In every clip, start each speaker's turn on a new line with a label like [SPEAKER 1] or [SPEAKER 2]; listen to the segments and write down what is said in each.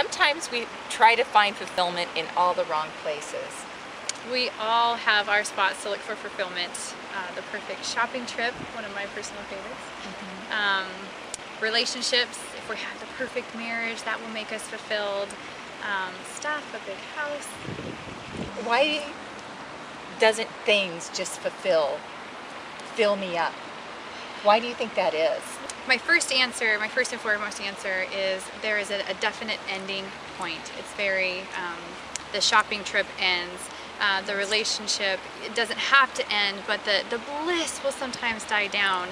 [SPEAKER 1] sometimes we try to find fulfillment in all the wrong places.
[SPEAKER 2] We all have our spots to look for fulfillment. The perfect shopping trip, one of my personal favorites. Relationships, if we have the perfect marriage, that will make us fulfilled. Stuff, a big house.
[SPEAKER 1] Why doesn't things just fill me up? Why do you think that is?
[SPEAKER 2] My first and foremost answer is there is a definite ending point. It's very, the shopping trip ends. The relationship, it doesn't have to end, but the bliss will sometimes die down.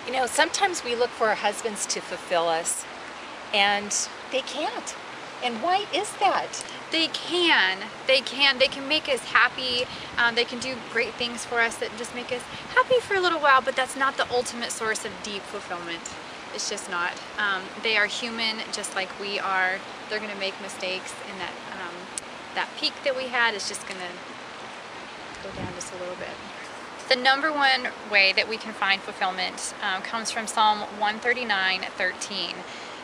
[SPEAKER 1] You know, sometimes we look for our husbands to fulfill us, and they can't. And why is that?
[SPEAKER 2] They can make us happy. They can do great things for us that just make us happy for a little while, but that's not the ultimate source of deep fulfillment. It's just not. They are human just like we are. They're gonna make mistakes, and that peak that we had is just gonna go down just a little bit. The number one way that we can find fulfillment comes from Psalm 139:13.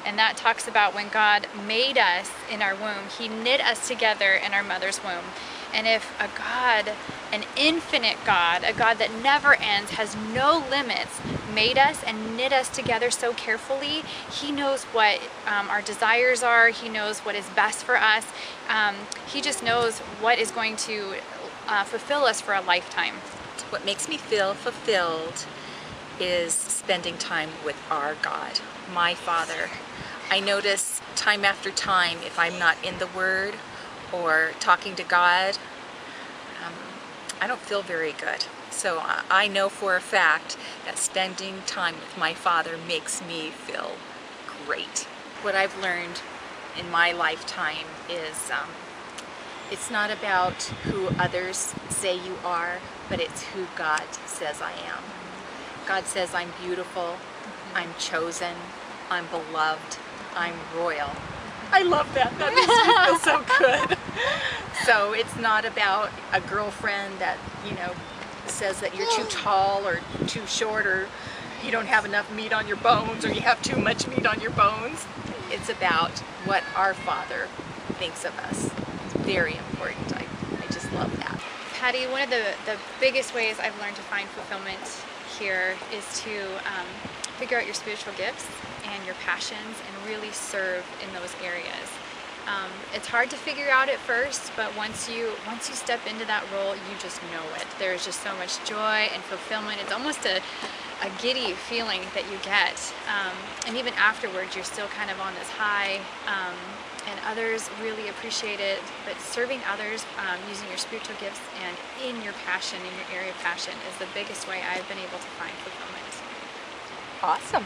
[SPEAKER 2] And that talks about when God made us in our womb, He knit us together in our mother's womb. And if a God, an infinite God, a God that never ends, has no limits, made us and knit us together so carefully, He knows what our desires are. He knows what is best for us. He just knows what is going to fulfill us for a lifetime.
[SPEAKER 1] What makes me feel fulfilled is spending time with our God, my Father. I notice time after time, if I'm not in the Word or talking to God, I don't feel very good. So I know for a fact that spending time with my Father makes me feel great. What I've learned in my lifetime is it's not about who others say you are, but it's who God says I am. God says I'm beautiful, I'm chosen, I'm beloved, I'm royal. I love that. That makes me feel so good. So it's not about a girlfriend that, you know, says that you're too tall or too short, or you don't have enough meat on your bones, or you have too much meat on your bones. It's about what our Father thinks of us. It's very important. I just love that.
[SPEAKER 2] Patty, one of the biggest ways I've learned to find fulfillment here is to figure out your spiritual gifts and your passions and really serve in those areas. It's hard to figure out at first, but once you step into that role, you just know it. There's just so much joy and fulfillment. It's almost a giddy feeling that you get, and even afterwards you're still kind of on this high, and others really appreciate it. But serving others using your spiritual gifts and in your passion, in your area of passion, is the biggest way I've been able to find fulfillment.
[SPEAKER 1] Awesome.